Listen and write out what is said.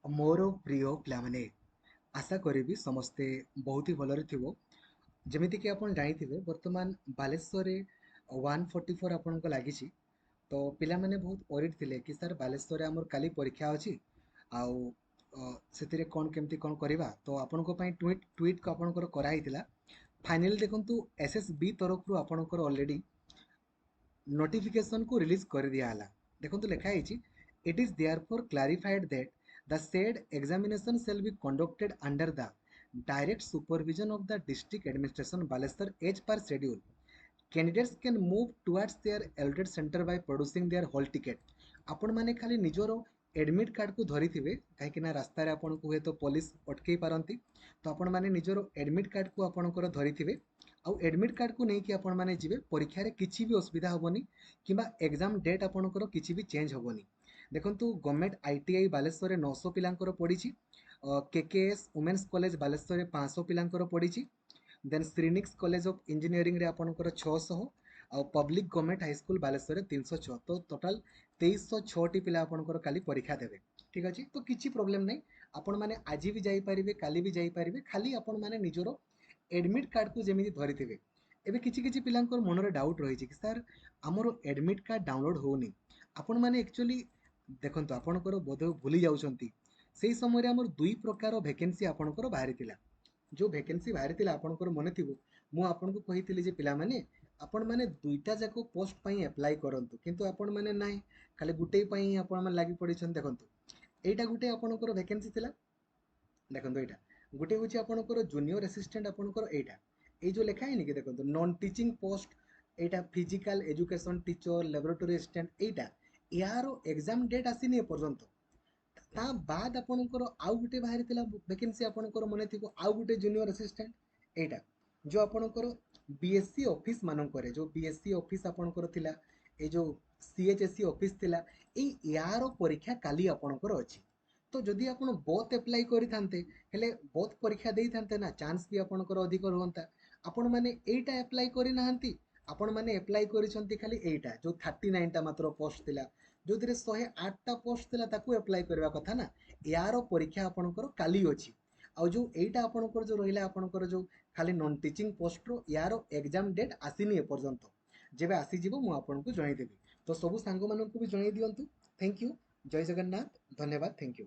मोर प्रिय पिलामाने आशा करी समस्ते बहुत ही भलरे थिबो। जेमिति कि आपण जानिथिबे वर्तमान बालेश्वर 144 आपन को लागिछि। तो पिला माने बहुत ओरिड थिले कि सर बालेश्वर आमर काली परीक्षा अछि आउ सेतिरे कोन केमति कोन करिवा। तो आपन को पई ट्वीट ट्वीट को आपन को करा हितिला। फाइनली देखंतु एसएसबी तरफ रु आपन को ऑलरेडी नोटिफिकेशन को रिलीज कर दिया हला। देखंतु लेखा हिछि it is therefore clarified that the said examination shall be conducted under the direct supervision of the district administration Balestar as per schedule. Candidates can move towards their allotted center by producing their hall ticket. आपण माने खाली निजर admit card को धरी थिबे काहेकि ना रास्ता रे आपण को हे तो पुलिस अटकई पारंती। तो आपण माने निजर एडमिट कार्ड को आपण को धरी थिबे आउ एडमिट कार्ड को नहीं कि आपण माने जिवे परीक्षा रे किछि भी असुविधा होबनी किबा एग्जाम डेट आपण को किछि भी चेंज होबनी। देखंतु गवर्नमेंट आईटीआई बालेश्वर 900 पिलांकर पड़ीछि। केकेएस वुमेन्स कॉलेज बालेश्वर 500 पिलांकर पड़ीछि। Then Srinix college of engineering रे आपनकर 600 आ public government high school Baleshwar 306। तो टोटल 2306 टी पिला आपनकर काली परीक्षा देबे। ठीक अछि तो किछि प्रॉब्लम नै। आपण माने आज भी जाई परिबे काली भी जाई परिबे खाली आपण माने निजरो एडमिट कार्ड को जेमिति धरिथिबे। एबे किछि किछि पिलांकर मनरे डाउट रहिछि कि सर हमरो एडमिट कार्ड डाउनलोड होउनी। आपण माने एक्चुअली देखंतु आपणकर बोध भूली जाउछंती सेही समय रे हमर दुई प्रकार वैकेंसी आपणकर बाहरी थिला। जो वैकेंसी बाहरी थिला आपणकर मने थिबो मु आपनको कहिथिली जे पिला माने आपण माने दुईटा जाको पोस्ट पई अप्लाई करंतु किंतु आपण माने नाही खाली गुटे पई आपण माने लागि पडिछन। देखंतु एटा गुटे आपणकर वैकेंसी थिला। देखंतु एटा गुटे होची आपणकर जूनियर असिस्टेंट आपणकर एटा ए जो लेखा हैनी कि देखंतु नॉन टीचिंग पोस्ट एटा physical education teacher laboratory assistant एटा यारो एग्जाम डेट आसीनी एपर्यंत। ता बाद आपणकर आउ गुटे बाहरी थिला वैकेंसी आपणकर मने थिबो आउ गुटे जूनियर असिस्टेंट एटा जो आपणकर बीएससी ऑफिस मानकरे जो बीएससी ऑफिस आपणकर थिला ए जो सीएचएससी ऑफिस थिला ए यारो परीक्षा काली आपणकर अछि। तो जदि आपण बोथ अप्लाई करि थांते हेले बोथ परीक्षा देई थांते ना चांस भी आपणकर अधिक रहंता। आपण माने एटा अप्लाई करि नाहंती आपण माने अप्लाई करिसंती खाली एटा जो 39 टा मात्र पोस्ट थिला जो 108 टा पोस्ट थिला ताकू अप्लाई करबा कथा ना। यारो परीक्षा आपणकर काली अछि आ जो एटा आपणकर जो रहिला आपणकर जो खाली नॉन टीचिंग पोस्ट रो यारो एग्जाम डेट आसीनी ए पर्यंत जेबे आसी जिवो मु आपनको जणाई देबी। तो सब सांग माननको भी जणाई दियंतु। Thank you. जय जगन्नाथ। धन्यवाद। Thank you.